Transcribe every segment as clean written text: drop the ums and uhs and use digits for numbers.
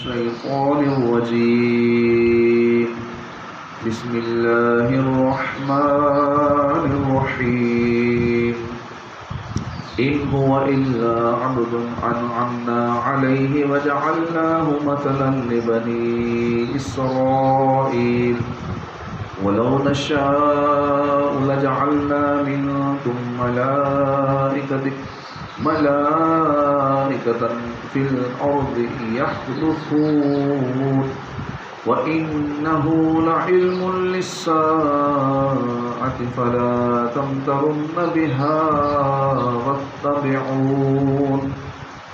الشيطان الرجيم بسم الله الرحمن الرحيم إن هو إلا عبد أنعمنا عليه وجعلناه مثلا لبني إسرائيل ولو نشاء لجعلنا منكم ملائكة في الأرض يخلفون وإنه لعلم للساعة فلا تمترن بها واتبعون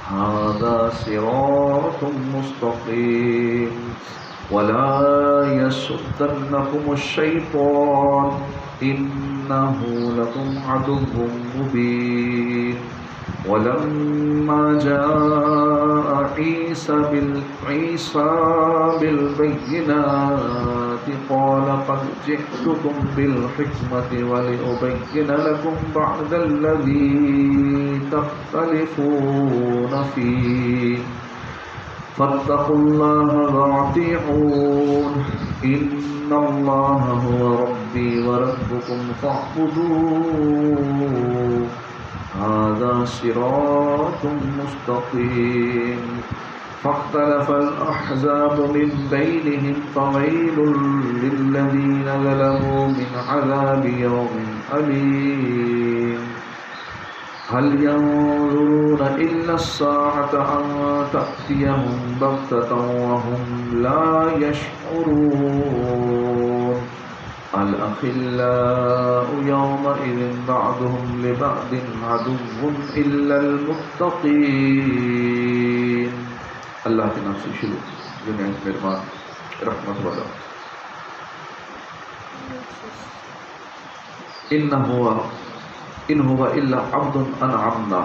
هذا صراط مستقيم ولا يصدنكم الشيطان إنه لكم عدو مبين ولما جاء عيسى بالبينات قال قد جئتكم بالحكمة ولأبين لكم بعد الذي تختلفون فيه فاتقوا الله وأطيعون إن الله هو ربي وربكم فاعبدوه هذا صراط مستقيم فاختلف الأحزاب من بينهم فويل للذين ظلموا من عذاب يوم أليم هل ينظرون إلا الساعة أن تأتيهم بغتة وهم لا يشعرون الأخلاء يومئذ بعضهم لبعض عدو إلا المتقين اللہ کے نام سے شروع جو نہایت مہربان رحمت والا ان هو الا عبد انعمنا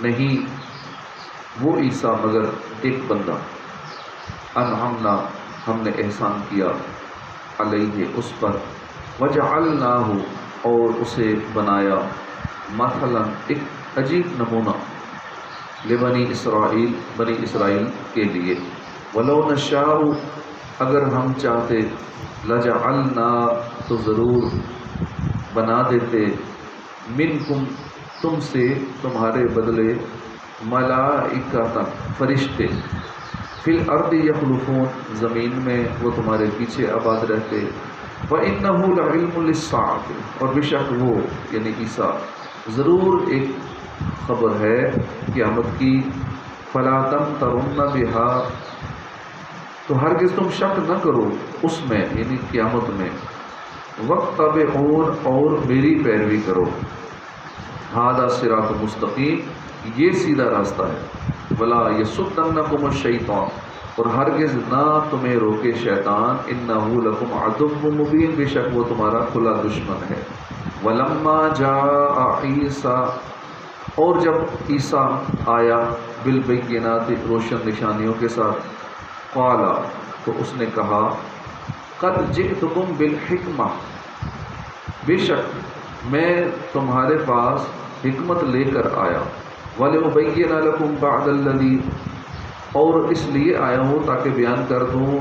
نہیں وہ عیسیٰ مگر ایک بندہ انعمنا ہم نے احسان کیا علیہ اس پر وجعلناہ اور اسے بنایا مثلا ایک عجیب نمونہ لبنی اسرائیل بنی اسرائیل کے لیے ولو نشاء اگر ہم چاہتے لجعلنا تو ضرور بنا دیتے منکم تم سے تمہارے بدلے ملائکۃ فرشتے فی الارض یخلفون زمین میں وہ تمہارے پیچھے آباد رہتے وَإِنَّهُ لَعِلْمٌ لِلسَّاعَةِ اور بے شک وہ یعنی عیسیٰ ضرور ایک خبر ہے قیامت کی فَلَا تَمْتَرُنَّ بِهَا تو ہرگز تم شک نہ کرو اس میں یعنی قیامت میں وَاتَّبِعُونَ اور میری پیروی کرو هَذَا صِرَاطٌ مُسْتَقِيمٌ یہ سیدھا راستہ ہے وَلَا يَصُدَّنَّكُمُ الشَّيْطَانُ اور ہرگز نہ تمہیں روکے شیطان انہو لکم عدو مبین بے شک وہ تمہارا کھلا دشمن ہے ولما جاء عیسیٰ اور جب عیسیٰ آیا بالبینات روشن نشانیوں کے ساتھ قال تو اس نے کہا قد جئتکم بالحکمہ بے شک میں تمہارے پاس حکمت لے کر آیا وَلِأُبَيِّنَ لَكُمْ بَعْدَ الَّذِي اور اس لیے آیا ہوں تاکہ بیان کر دوں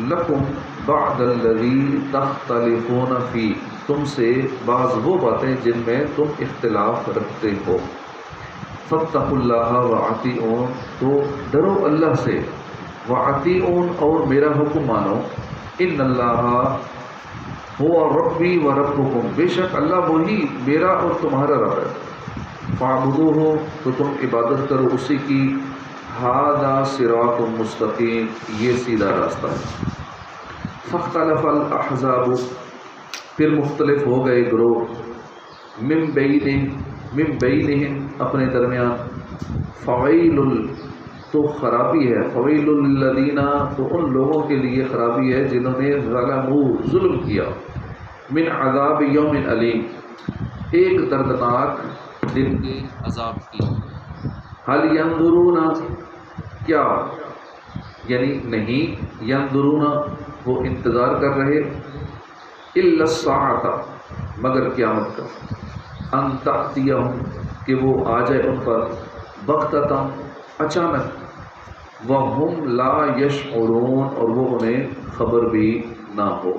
لَكُمْ بَعْدَ الَّذِي تَخْتَلِفُونَ فِي تم سے بعض وہ باتیں جن میں تم اختلاف رکھتے ہو فَاتَّقُوا اللَّهَ وَأَطِيعُونَ تو ڈرو اللہ سے وَأَطِيعُونَ اور میرا حکم مانو ان اللہ هو ربی و ربکم بے شک اللہ وہی میرا اور تمہارا رب ہے فاعبدوہ تو تم عبادت کرو اسی کی ھذا صراط مستقیم یہ سیدھا راستہ ہے فاختلف الاحزاب پھر مختلف ہو گئے گروہ من بینہم اپنے درمیان فویل تو خرابی ہے فویل للذین تو ان لوگوں کے لیے خرابی ہے جنہوں نے ظلموا ظلم کیا من عذاب یوم علیم ایک دردناک دن کے عذاب کی حل ینظرون کیا یعنی نہیں ینظرون وہ انتظار کر رہے الا الساعۃ مگر قیامت کا ان تأتیہم کہ وہ آ جائے ان پر بغتۃ اچانک وَهُمْ لَا يَشْعُرُونَ، اور وہ انہیں خبر بھی نہ ہو۔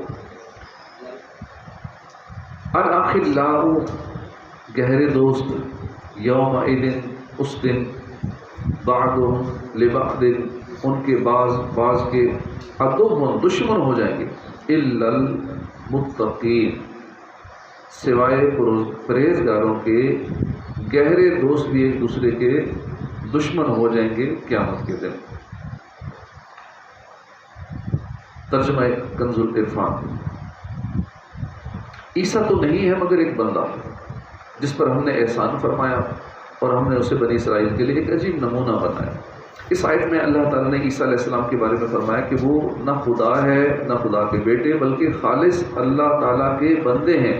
الْأَخِلَّاءُ گہرے دوست، یومئذ اس دن، بعضهم لبعض ان کے بعض کے، عدو دشمن ہو جائیں گے، الا المتقین سوائے پرہیزگاروں کے، گہرے دوست بھی ایک دوسرے کے دشمن ہو جائیں گے قیامت کے دن۔ ترجمہ کنز العرفان۔ عیسیٰ تو نہیں ہے مگر ایک بندہ جس پر ہم نے احسان فرمایا اور ہم نے اسے بنی اسرائیل کے لیے ایک عجیب نمونہ بنایا۔ اس آیت میں اللہ تعالیٰ نے عیسیٰ علیہ السلام کے بارے میں فرمایا کہ وہ نہ خدا ہے نہ خدا کے بیٹے، بلکہ خالص اللہ تعالیٰ کے بندے ہیں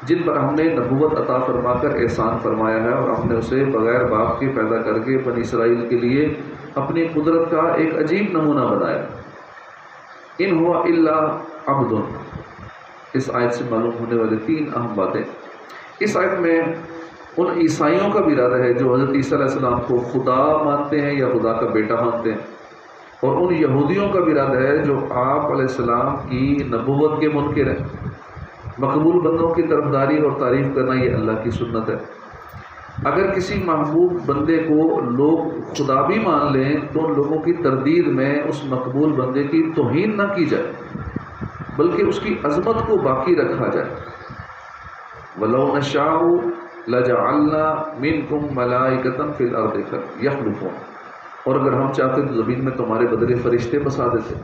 جن پر ہم نے نبوت عطا فرما کر احسان فرمایا ہے، اور ہم نے اسے بغیر باپ کے پیدا کر کے بنی اسرائیل کے لیے اپنی قدرت کا ایک عجیب نمونہ بنایا۔ ان ہوا الا عبد، اس آیت سے معلوم ہونے والے 3 اہم باتیں۔ اس آیت میں ان عیسائیوں کا بھی ارادہ ہے جو حضرت عیسیٰ علیہ السلام کو خدا مانتے ہیں یا خدا کا بیٹا مانتے ہیں، اور ان یہودیوں کا بھی ارادہ ہے جو آپ علیہ السلام کی نبوت کے منکر ہیں۔ مقبول بندوں کی طرفداری اور تعریف کرنا یہ اللہ کی سنت ہے۔ اگر کسی محبوب بندے کو لوگ خدا بھی مان لیں تو ان لوگوں کی تردید میں اس مقبول بندے کی توہین نہ کی جائے، بلکہ اس کی عظمت کو باقی رکھا جائے۔ وَلَوْ نَشَاءُ لَجَعَلْنَا مِنْكُمْ مَلَائِكَةً فِي الْأَرْضِ يَخْلُفُونَ، اور اگر ہم چاہتے تو زمین میں تمہارے بدلے فرشتے بسا دیتے۔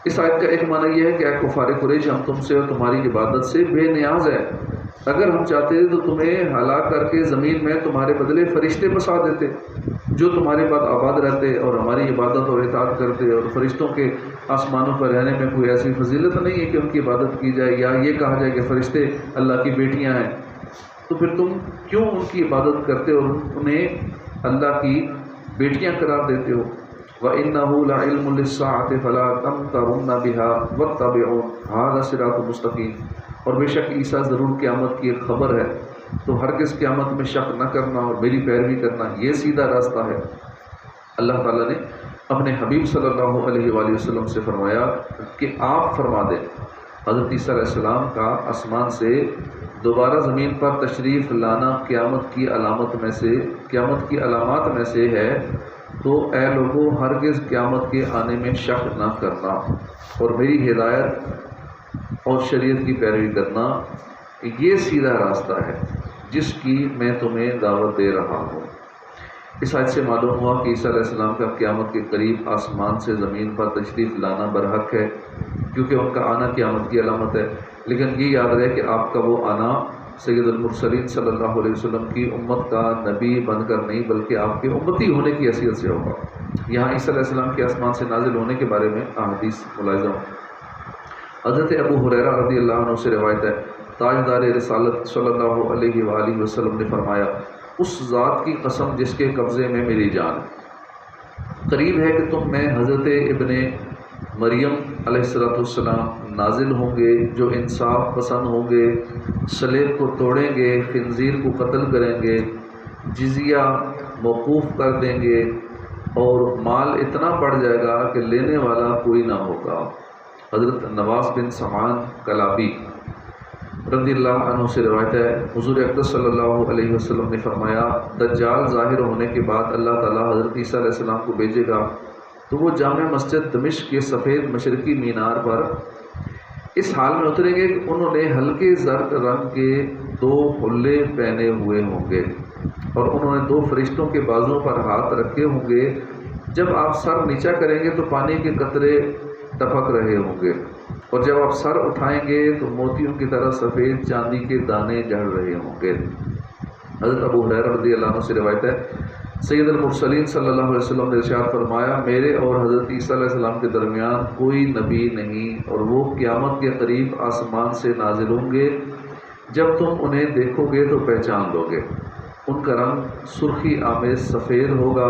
اس آیت کا ایک معنی یہ ہے کہ اے کفار قریش، ہم تم سے اور تمہاری عبادت سے بے نیاز ہیں، اگر ہم چاہتے تو تمہیں ہلاک کر کے زمین میں تمہارے بدلے فرشتے بسا دیتے جو تمہارے بعد آباد رہتے اور ہماری عبادت اور اطاعت کرتے۔ اور فرشتوں کے آسمانوں پر رہنے میں کوئی ایسی فضیلت نہیں ہے کہ ان کی عبادت کی جائے یا یہ کہا جائے کہ فرشتے اللہ کی بیٹیاں ہیں، تو پھر تم کیوں ان کی عبادت کرتے اور انہیں اللہ کی بیٹیاں قرار دیتے ہو؟ وَإِنَّهُ لَعِلْمٌ لِلسَّاعَةِ فَلَا تَمْتَرُنَّ بِهَا وَاتَّبِعُونِ هَذَا صِرَاطٌ مُسْتَقِيمٌ، اور بے شک عیسیٰ ضرور قیامت کی ایک خبر ہے، تو ہرگز قیامت میں شک نہ کرنا اور میری پیروی کرنا، یہ سیدھا راستہ ہے۔ اللہ تعالیٰ نے اپنے حبیب صلی اللہ علیہ وآلہ وسلم سے فرمایا کہ آپ فرما دیں حضرت عیسیٰ علیہ السلام کا آسمان سے دوبارہ زمین پر تشریف لانا قیامت کی علامات میں سے ہے، تو اے لوگوں ہرگز قیامت کے آنے میں شک نہ کرنا اور میری ہدایت اور شریعت کی پیروی کرنا، یہ سیدھا راستہ ہے جس کی میں تمہیں دعوت دے رہا ہوں۔ اس آیت سے معلوم ہوا کہ عیسیٰ علیہ السلام کا قیامت کے قریب آسمان سے زمین پر تشریف لانا برحق ہے، کیونکہ ان کا آنا قیامت کی علامت ہے، لیکن یہ یاد رہے کہ آپ کا وہ آنا سید المرسلین صلی اللہ علیہ وسلم کی امت کا نبی بن کر نہیں، بلکہ آپ کے امتی ہونے کی حیثیت سے ہوگا۔ یہاں عیسیٰ علیہ السلام کے آسمان سے نازل ہونے کے بارے میں احادیث ملاحظہ ہوں۔ حضرت ابو ہریرہ رضی اللہ عنہ سے روایت ہے، تاجدار رسالت صلی اللہ علیہ وآلہ وسلم نے فرمایا، اس ذات کی قسم جس کے قبضے میں میری جان، قریب ہے کہ تم میں حضرت ابن مریم علیہ السلام نازل ہوں گے جو انصاف پسند ہوں گے، صلیب کو توڑیں گے، خنزیر کو قتل کریں گے، جزیہ موقوف کر دیں گے، اور مال اتنا بڑھ جائے گا کہ لینے والا کوئی نہ ہوگا۔ حضرت نواس بن سمعان کلابی رضی اللہ عنہ سے روایت ہے، حضور اقدس صلی اللہ علیہ وسلم نے فرمایا، دجال ظاہر ہونے کے بعد اللہ تعالیٰ حضرت عیسیٰ علیہ السلام کو بھیجے گا تو وہ جامع مسجد دمشق کے سفید مشرقی مینار پر اس حال میں اتریں گے کہ انہوں نے ہلکے زرد رنگ کے 2 حلے پہنے ہوئے ہوں گے، اور انہوں نے 2 فرشتوں کے بازوؤں پر ہاتھ رکھے ہوں گے، جب آپ سر نیچا کریں گے تو پانی کے قطرے ٹپک رہے ہوں گے، اور جب آپ سر اٹھائیں گے تو موتیوں کی طرح سفید چاندی کے دانے جھڑ رہے ہوں گے۔ حضرت ابو ہریرہ رضی اللہ عنہ سے روایت ہے، سید المرسلین صلی اللہ علیہ وسلم نے ارشاد فرمایا، میرے اور حضرت عیسیٰ علیہ السلام کے درمیان کوئی نبی نہیں، اور وہ قیامت کے قریب آسمان سے نازل ہوں گے، جب تم انہیں دیکھو گے تو پہچان لو گے۔ ان کا رنگ سرخی آمیز سفید ہوگا،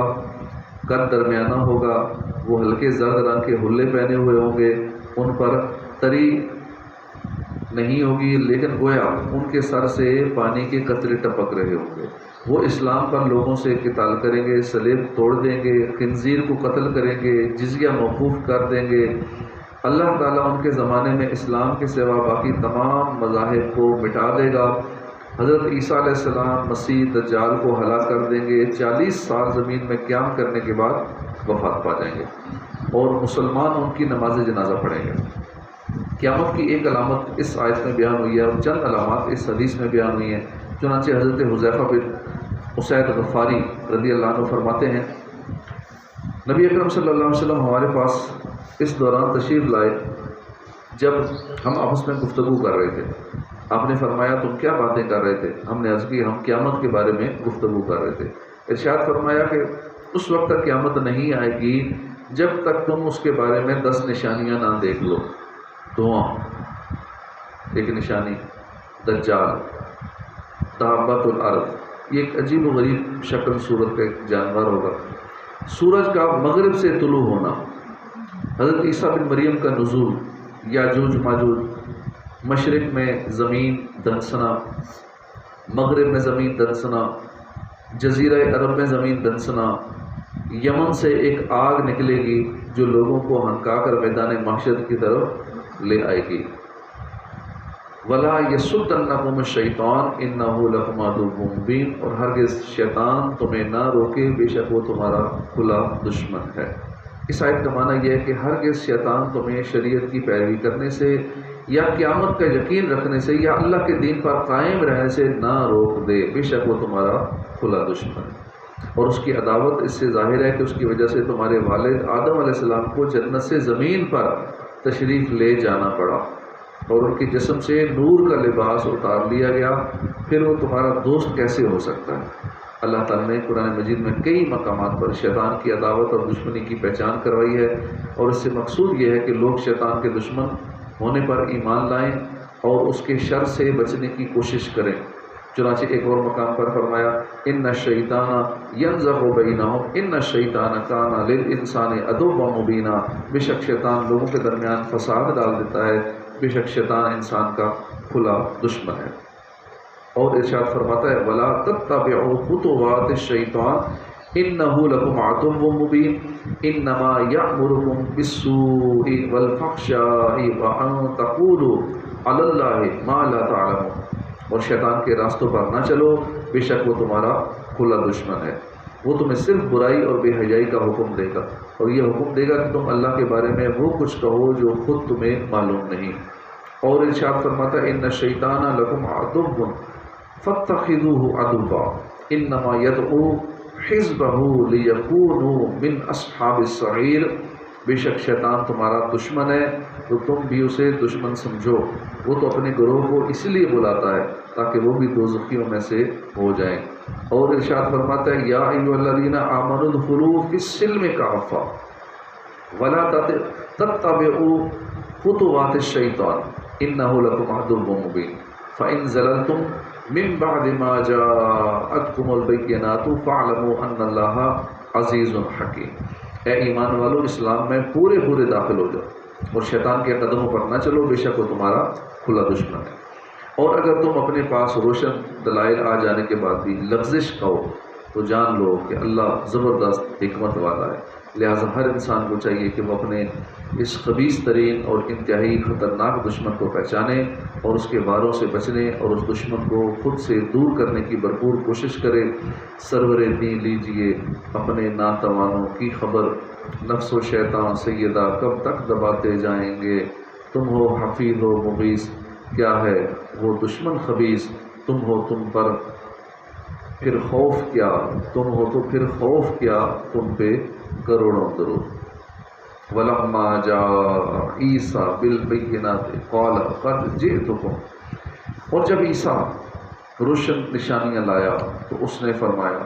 قد درمیانہ ہوگا، وہ ہلکے زرد رنگ کے حلے پہنے ہوئے ہوں گے، ان پر طری نہیں ہوگی، لیکن گویا ان کے سر سے پانی کے قطرے ٹپک رہے ہوں گے۔ وہ اسلام پر لوگوں سے قتال کریں گے، صلیب توڑ دیں گے، خنزیر کو قتل کریں گے، جزیہ موقوف کر دیں گے۔ اللہ تعالیٰ ان کے زمانے میں اسلام کے سوا باقی تمام مذاہب کو مٹا دے گا۔ حضرت عیسیٰ علیہ السلام مسیح دجال کو ہلاک کر دیں گے، 40 سال زمین میں قیام کرنے کے بعد وفات پا جائیں گے، اور مسلمان ان کی نماز جنازہ پڑھیں گے۔ قیامت کی ایک علامت اس آیت میں بیان ہوئی ہے، اور چند علامات اس حدیث میں بیان ہوئی ہیں۔ چنانچہ حضرت حذیفہ بن اسید غفاری رضی اللہ عنہ فرماتے ہیں، نبی اکرم صلی اللہ علیہ وسلم ہمارے پاس اس دوران تشریف لائے جب ہم آپس میں گفتگو کر رہے تھے۔ آپ نے فرمایا تم کیا باتیں کر رہے تھے؟ ہم نے عرض کی ہم قیامت کے بارے میں گفتگو کر رہے تھے۔ ارشاد فرمایا کہ اس وقت تک قیامت نہیں آئے گی جب تک تم اس کے بارے میں 10 نشانیاں نہ دیکھ لو۔ دھواں ایک نشانی، دجال، دابۃ الارض، یہ ایک عجیب و غریب شکل صورت کا ایک جانور ہوگا، سورج کا مغرب سے طلوع ہونا، حضرت عیسیٰ بن مریم کا نزول، یاجوج ماجوج، مشرق میں زمین دھنسنا، مغرب میں زمین دھنسنا، جزیرہ عرب میں زمین دھنسنا، یمن سے ایک آگ نکلے گی جو لوگوں کو ہنکا کر میدان محشر کی طرف لے آئے گی۔ وَلَا يَصُدَّنَّكُمُ الشَّيْطَانُ إِنَّهُ لَكُمْ عَدُوٌّ مُّبِينٌ، اور ہرگز شیطان تمہیں نہ روکے، بے شک وہ تمہارا کھلا دشمن ہے۔ اس آیت کا معنی یہ ہے کہ ہرگز شیطان تمہیں شریعت کی پیروی کرنے سے یا قیامت کا یقین رکھنے سے یا اللہ کے دین پر قائم رہنے سے نہ روک دے، بے شک وہ تمہارا کھلا دشمن ہے۔ اور اس کی عداوت اس سے ظاہر ہے کہ اس کی وجہ سے تمہارے والد آدم علیہ السلام کو جنت سے زمین پر تشریف لے جانا پڑا، اور ان کے جسم سے نور کا لباس اتار لیا گیا، پھر وہ تمہارا دوست کیسے ہو سکتا ہے؟ اللہ تعالیٰ نے قرآن مجید میں کئی مقامات پر شیطان کی عداوت اور دشمنی کی پہچان کروائی ہے، اور اس سے مقصود یہ ہے کہ لوگ شیطان کے دشمن ہونے پر ایمان لائیں اور اس کے شر سے بچنے کی کوشش کریں۔ چنانچہ ایک اور مقام پر فرمایا ان الشیطان ینزغ بینہم ان الشیطان کان للانسان عدوا مبینا، بے شک شیطان لوگوں کے درمیان فساد ڈال دیتا ہے، بے شک شیطان انسان کا کھلا دشمن ہے۔ اور ارشاد فرماتا ہے وَلَا تَتَّبِعُوا خُطُوَاتِ الشَّيْطَانِ إِنَّهُ لَكُمْ عَدُوٌّ مُّبِينٌ إِنَّمَا يَأْمُرُكُم بِالسُّوءِ وَالْفَحْشَاءِ وَأَن تَقُولُوا عَلَى اللَّهِ مَا لَا تَعْلَمُونَ، اور شیطان کے راستوں پر نہ چلو، بے شک وہ تمہارا کھلا دشمن ہے۔ وہ تمہیں صرف برائی اور بے حیائی کا حکم دے گا، اور یہ حکم دے گا کہ تم اللہ کے بارے میں وہ کچھ کہو جو خود تمہیں معلوم نہیں۔ اور ارشاد فرماتا ہے ان الشیطان لکم عدو فاتخذوه عدوا انما يدعو حزبه لیکونوا من اصحاب السعیر، بے شک شیطان تمہارا دشمن ہے تو تم بھی اسے دشمن سمجھو، وہ تو اپنے گروہ کو اس لیے بلاتا ہے تاکہ وہ بھی دوزخیوں میں سے ہو جائیں۔ اور ارشاد فرماتا ہے یا ایھا الذین آمنوا ادخلوا فی السلم کافۃ ولا تتبعوا خطوات الشیطان انہ لکم عدو مبین فإن زللتم من بعد ما جاءتکم البینات فاعلموا ان اللہ عزیز حکیم۔ اے ایمان والو، اسلام میں پورے داخل ہو جاؤ اور شیطان کے قدموں پر نہ چلو، بے شک وہ تمہارا کھلا دشمن ہے۔ اور اگر تم اپنے پاس روشن دلائل آ جانے کے بعد بھی لغزش کھاؤ تو جان لو کہ اللہ زبردست حکمت والا ہے۔ لہٰذا ہر انسان کو چاہیے کہ وہ اپنے اس خبیث ترین اور انتہائی خطرناک دشمن کو پہچانے اور اس کے واروں سے بچنے اور اس دشمن کو خود سے دور کرنے کی بھرپور کوشش کرے۔ سرور دین لیجئے اپنے ناتوانوں کی خبر، نفس و شیطان سیدہ کب تک دباتے جائیں گے، تم ہو حفیظ و مغیث، کیا ہے وہ دشمن خبیث، تم ہو تم پر پھر خوف کیا، تم ہو تو پھر خوف کیا تم پہ کروڑوں درود۔ وَلَمَّا جَاءَ عِیسیٰ بِالْبَیِّنَاتِ قَالَ قَدْ جِئْتُکُم، اور جب عیسیٰ روشن نشانیاں لایا تو اس نے فرمایا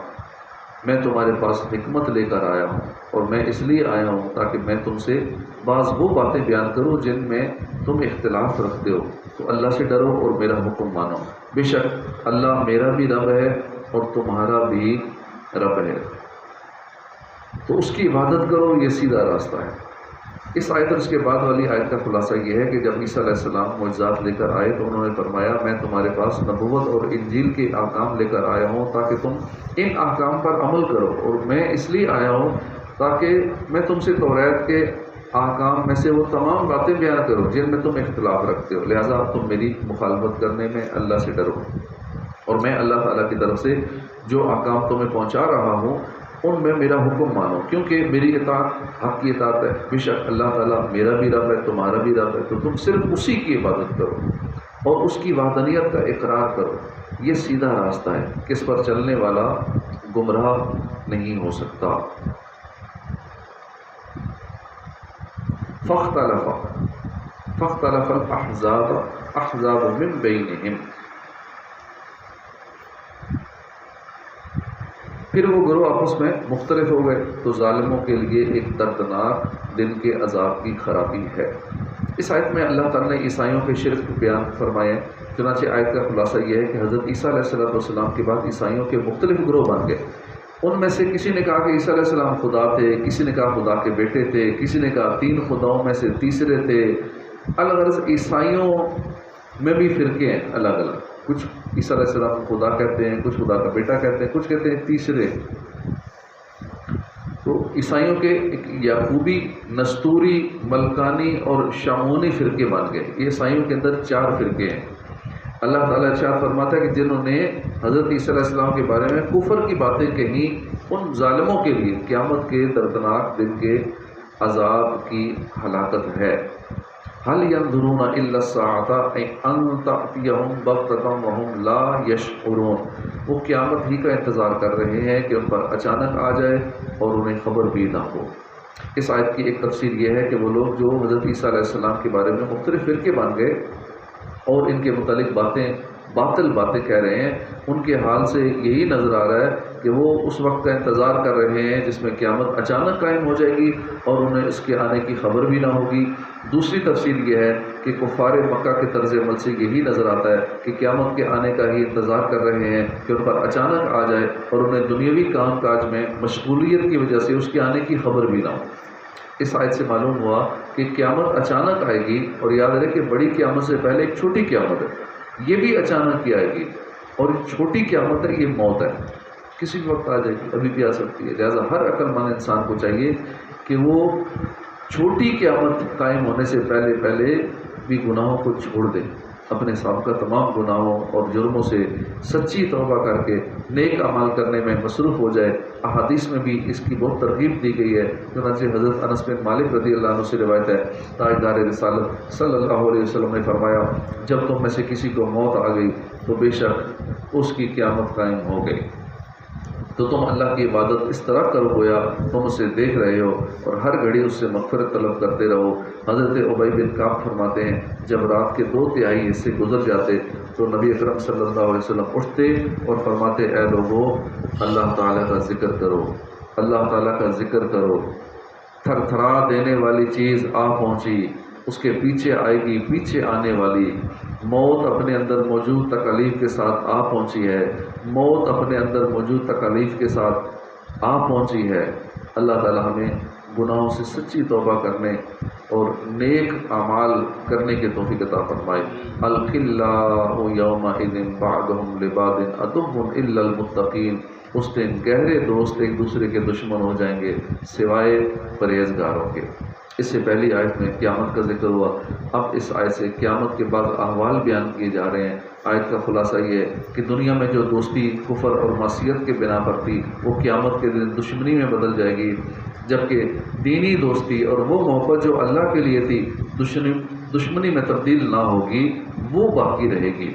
میں تمہارے پاس حکمت لے کر آیا ہوں، اور میں اس لیے آیا ہوں تاکہ میں تم سے بعض وہ باتیں بیان کروں جن میں تم اختلاف رکھتے ہو، تو اللہ سے ڈرو اور میرا حکم مانو، بے شک اللہ میرا بھی رب ہے اور تمہارا بھی رب ہے، تو اس کی عبادت کرو، یہ سیدھا راستہ ہے۔ اس آیت اور اس کے بعد والی آیت کا خلاصہ یہ ہے کہ جب عیسیٰ علیہ السلام معجزات لے کر آئے تو انہوں نے فرمایا میں تمہارے پاس نبوت اور انجیل کے احکام لے کر آیا ہوں تاکہ تم ان احکام پر عمل کرو، اور میں اس لیے آیا ہوں تاکہ میں تم سے توریت کے احکام میں سے وہ تمام باتیں بیان کروں جن میں تم اختلاف رکھتے ہو، لہٰذا تم میری مخالفت کرنے میں اللہ سے ڈرو، اور میں اللہ تعالیٰ کی طرف سے جو احکام تمہیں پہنچا رہا ہوں ان میں میرا حکم مانو، کیونکہ میری اطاعت حق کی اطاعت ہے، بے شک اللہ تعالیٰ میرا بھی رب ہے تمہارا بھی رب ہے، تو تم صرف اسی کی عبادت کرو اور اس کی وحدانیت کا اقرار کرو، یہ سیدھا راستہ ہے، کس پر چلنے والا گمراہ نہیں ہو سکتا۔ فاختلف الاحزاب من بینہم، پھر وہ گروہ آپس میں مختلف ہو گئے، تو ظالموں کے لیے ایک دردناک دن کے عذاب کی خرابی ہے۔ اس آیت میں اللہ تعالیٰ نے عیسائیوں کے شرک بیان فرمائے، چنانچہ آیت کا خلاصہ یہ ہے کہ حضرت عیسیٰ علیہ السلام کے بعد عیسائیوں کے مختلف گروہ بن گئے، ان میں سے کسی نے کہا کہ عیسیٰ علیہ السلام خدا تھے، کسی نے کہا خدا کے بیٹے تھے، کسی نے کہا 3 خداؤں میں سے تیسرے تھے۔ الغرض عیسائیوں میں بھی فرقے ہیں الگ الگ، کچھ عیسیٰ علیہ السلام کو خدا کہتے ہیں، کچھ خدا کا بیٹا کہتے ہیں، کچھ کہتے ہیں تیسرے۔ تو عیسائیوں کے ایک یعقوبی، نستوری، ملکانی اور شامونی فرقے بن گئے۔ یہ عیسائیوں کے اندر 4 فرقے ہیں۔ اللہ تعالیٰ ارشاد فرماتا ہے کہ جنہوں نے حضرت عیسیٰ علیہ السلام کے بارے میں کفر کی باتیں کہیں، ان ظالموں کے لیے قیامت کے دردناک دن کے عذاب کی ہلاکت ہے۔ هل ينظرون الا الساعة ان تأتيهم بغتة وهم لا يشعرون، وہ قیامت ہی کا انتظار کر رہے ہیں کہ ان پر اچانک آ جائے اور انہیں خبر بھی نہ ہو۔ اس آیت کی ایک تفسیر یہ ہے کہ وہ لوگ جو حضرت عیسیٰ علیہ السلام کے بارے میں مختلف فرقے بن گئے اور ان کے متعلق باطل باتیں کہہ رہے ہیں، ان کے حال سے یہی نظر آ رہا ہے کہ وہ اس وقت کا انتظار کر رہے ہیں جس میں قیامت اچانک قائم ہو جائے گی اور انہیں اس کے آنے کی خبر بھی نہ ہوگی۔ دوسری تفسیر یہ ہے کہ کفار مکہ کے طرز عمل سے یہی نظر آتا ہے کہ قیامت کے آنے کا ہی انتظار کر رہے ہیں کہ ان پر اچانک آ جائے اور انہیں دنیاوی کام کاج میں مشغولیت کی وجہ سے اس کے آنے کی خبر بھی نہ ہو۔ اس آیت سے معلوم ہوا کہ قیامت اچانک آئے گی، اور یاد رہے کہ بڑی قیامت سے پہلے ایک چھوٹی قیامت ہے، یہ بھی اچانک ہی آئے گی، اور چھوٹی قیامت ہے یہ موت ہے، کسی بھی وقت آ جائے گی، ابھی بھی آ سکتی ہے۔ لہٰذا ہر عقل مند انسان کو چاہیے کہ وہ چھوٹی قیامت قائم ہونے سے پہلے بھی گناہوں کو چھوڑ دے، اپنے سابقہ تمام گناہوں اور جرموں سے سچی توبہ کر کے نیک اعمال کرنے میں مصروف ہو جائے۔ احادیث میں بھی اس کی بہت ترغیب دی گئی ہے، چنانچہ حضرت انس بن مالک رضی اللہ عنہ سے روایت ہے، تاجدار رسالت صلی اللہ علیہ وسلم نے فرمایا، جب تم میں سے کسی کو موت آ گئی تو بے شک اس کی قیامت قائم ہو گئی، تو تم اللہ کی عبادت اس طرح کرو گویا تم اسے دیکھ رہے ہو، اور ہر گھڑی اس سے مغفرت طلب کرتے رہو۔ حضرت ابی بن کعب فرماتے ہیں، جب رات کے 2/3 حصے گزر جاتے تو نبی اکرم صلی اللہ علیہ وسلم اٹھتے اور فرماتے، اے لوگو اللہ تعالیٰ کا ذکر کرو، اللہ تعالیٰ کا ذکر کرو، تھر تھرا دینے والی چیز آ پہنچی، اس کے پیچھے آئے گی پیچھے آنے والی، موت اپنے اندر موجود تکالیف کے ساتھ آ پہنچی ہے، موت اپنے اندر موجود تکالیف کے ساتھ آ پہنچی ہے۔ اللہ تعالی ہمیں گناہوں سے سچی توبہ کرنے اور نیک اعمال کرنے کے توفیق عطا فرمائے۔ الخلاء یومئذ بعضهم لبعض عدو الا المتقین، اس دن گہرے دوست ایک دوسرے کے دشمن ہو جائیں گے سوائے پرہیزگاروں کے۔ اس سے پہلی آیت میں قیامت کا ذکر ہوا، اب اس آیت سے قیامت کے بعد احوال بیان کیے جا رہے ہیں۔ آیت کا خلاصہ یہ ہے کہ دنیا میں جو دوستی کفر اور معصیت کے بنا پر تھی وہ قیامت کے دن دشمنی میں بدل جائے گی، جبکہ دینی دوستی اور وہ محبت جو اللہ کے لیے تھی دشمنی میں تبدیل نہ ہوگی، وہ باقی رہے گی۔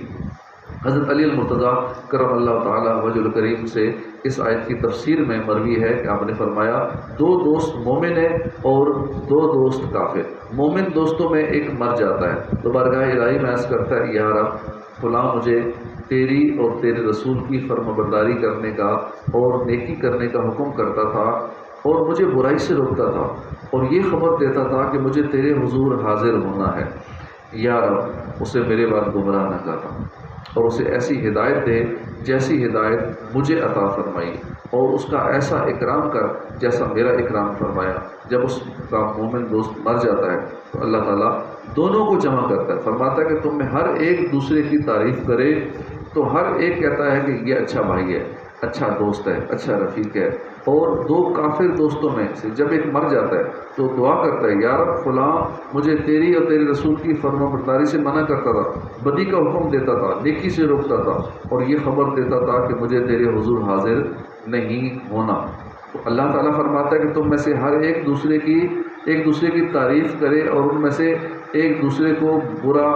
حضرت علی المرتضیٰ کرم اللہ تعالیٰ وجہ الکریم سے اس آیت کی تفسیر میں مروی ہے کہ آپ نے فرمایا، 2 دوست مومن ہیں اور 2 دوست کافر۔ مومن دوستوں میں ایک مر جاتا ہے تو بارگاہ الہی میں عرض کرتا ہے، یا رب فلاں مجھے تیری اور تیرے رسول کی فرمانبرداری کرنے کا اور نیکی کرنے کا حکم کرتا تھا اور مجھے برائی سے روکتا تھا اور یہ خبر دیتا تھا کہ مجھے تیرے حضور حاضر ہونا ہے، یا رب اسے میرے بعد گمراہ نہ کرنا۔ اور اسے ایسی ہدایت دے جیسی ہدایت مجھے عطا فرمائی، اور اس کا ایسا اکرام کر جیسا میرا اکرام فرمایا۔ جب اس کا مومن دوست مر جاتا ہے تو اللہ تعالیٰ دونوں کو جمع کرتا ہے، فرماتا ہے کہ تم میں ہر ایک دوسرے کی تعریف کرے، تو ہر ایک کہتا ہے کہ یہ اچھا بھائی ہے، اچھا دوست ہے، اچھا رفیق ہے۔ اور دو کافر دوستوں میں سے جب ایک مر جاتا ہے تو دعا کرتا ہے، یا رب فلاں مجھے تیری اور تیرے رسول کی فرما برداری سے منع کرتا تھا، بدی کا حکم دیتا تھا، نیکی سے روکتا تھا، اور یہ خبر دیتا تھا کہ مجھے تیرے حضور حاضر نہیں ہونا۔ تو اللہ تعالیٰ فرماتا ہے کہ تم میں سے ہر ایک دوسرے کی تعریف کرے، اور ان میں سے ایک دوسرے کو برا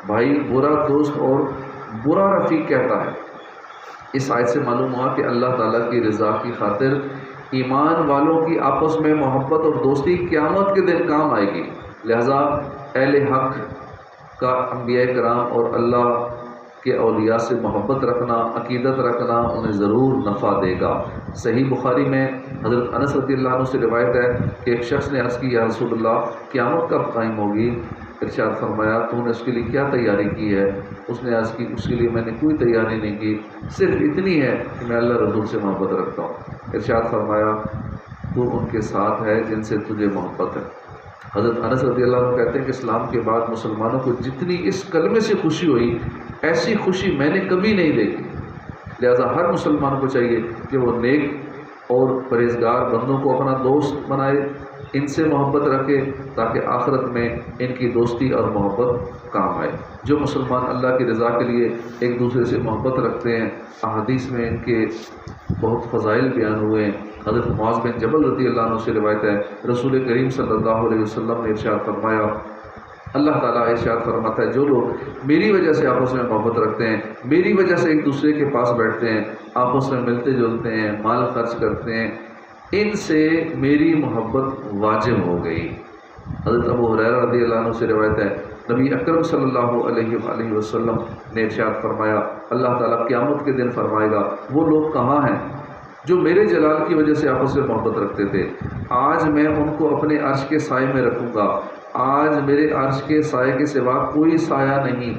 بھائی، برا دوست اور برا رفیق کہتا ہے۔ اس آیت سے معلوم ہوا کہ اللہ تعالیٰ کی رضا کی خاطر ایمان والوں کی آپس میں محبت اور دوستی قیامت کے دن کام آئے گی۔ لہذا اہل حق کا انبیاء کرام اور اللہ کے اولیاء سے محبت رکھنا، عقیدت رکھنا انہیں ضرور نفع دے گا۔ صحیح بخاری میں حضرت انس رضی اللہ عنہ سے روایت ہے کہ ایک شخص نے عرض کی، یا رسول اللہ قیامت کب قائم ہوگی؟ ارشاد فرمایا، تو نے اس کے لیے کیا تیاری کی ہے؟ اس نے عرض کی، اس کے لیے میں نے کوئی تیاری نہیں کی، صرف اتنی ہے کہ میں اللہ رسول سے محبت رکھتا ہوں۔ ارشاد فرمایا، تو ان کے ساتھ ہے جن سے تجھے محبت ہے۔ حضرت انس رضی اللہ عنہ کہتے ہیں کہ اسلام کے بعد مسلمانوں کو جتنی اس کلمے سے خوشی ہوئی، ایسی خوشی میں نے کبھی نہیں دیکھی۔ لہذا ہر مسلمان کو چاہیے کہ وہ نیک اور پرہیزگار بندوں کو اپنا دوست بنائے، ان سے محبت رکھے، تاکہ آخرت میں ان کی دوستی اور محبت کام آئے۔ جو مسلمان اللہ کی رضا کے لیے ایک دوسرے سے محبت رکھتے ہیں، احادیث میں ان کے بہت فضائل بیان ہوئے ہیں۔ حضرت معاذ بن جبل رضی اللہ عنہ سے روایت ہے، رسول کریم صلی اللہ علیہ وسلم نے ارشاد فرمایا، اللہ تعالیٰ ارشاد فرماتا ہے، جو لوگ میری وجہ سے آپس میں محبت رکھتے ہیں، میری وجہ سے ایک دوسرے کے پاس بیٹھتے ہیں، آپس میں ملتے جلتے ہیں، مال خرچ کرتے ہیں، ان سے میری محبت واجب ہو گئی۔ حضرت ابو ہریرہ رضی اللہ عنہ سے روایت ہے، نبی اکرم صلی اللہ علیہ وآلہ وسلم نے ارشاد فرمایا، اللہ تعالیٰ قیامت کے دن فرمائے گا، وہ لوگ کہاں ہیں جو میرے جلال کی وجہ سے آپس میں محبت رکھتے تھے؟ آج میں ان کو اپنے عرش کے سائے میں رکھوں گا، آج میرے عرش کے سائے کے سوا کوئی سایہ نہیں۔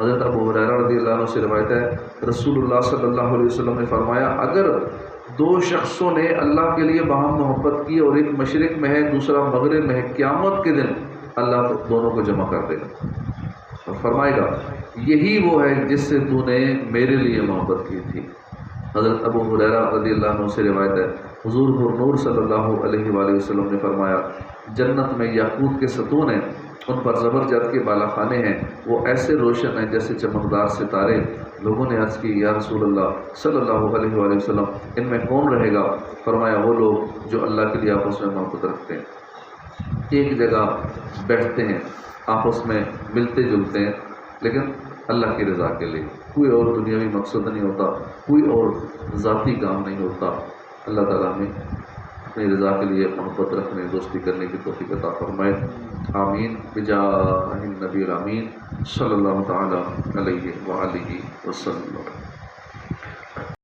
حضرت ابو ہریرہ رضی اللہ عنہ سے روایت ہے، رسول اللہ صلی اللہ علیہ وسلم نے فرمایا، اگر دو شخصوں نے اللہ کے لیے باہم محبت کی اور ایک مشرق میں ہے دوسرا مغرب میں ہے، قیامت کے دن اللہ دونوں کو جمع کر دے گا اور فرمائے گا، یہی وہ ہے جس سے تو نے میرے لیے محبت کی تھی۔ حضرت ابو ہریرہ رضی اللہ عنہ سے روایت ہے، حضور نور صلی اللہ علیہ وآلہ وسلم نے فرمایا، جنت میں یاقوت کے ستون ہیں، ان پر زبرجد کے بالا خانے ہیں، وہ ایسے روشن ہیں جیسے چمکدار ستارے۔ لوگوں نے عرض کی، یا رسول اللہ صلی اللہ علیہ وآلہ وسلم، ان میں کون رہے گا؟ فرمایا، وہ لوگ جو اللہ کے لیے آپس میں محبت رکھتے ہیں، ایک جگہ بیٹھتے ہیں، آپس میں ملتے جلتے ہیں، لیکن اللہ کی رضا کے لیے، کوئی اور دنیاوی مقصد نہیں ہوتا، کوئی اور ذاتی کام نہیں ہوتا۔ اللہ تعالیٰ ہمیں اپنی رضا کے لیے محبت رکھنے، دوستی کرنے کی توفیق عطا فرمائے۔ آمین بجاہ النبی الامین صلی اللہ تعالیٰ علیہ وآلہ وسلم۔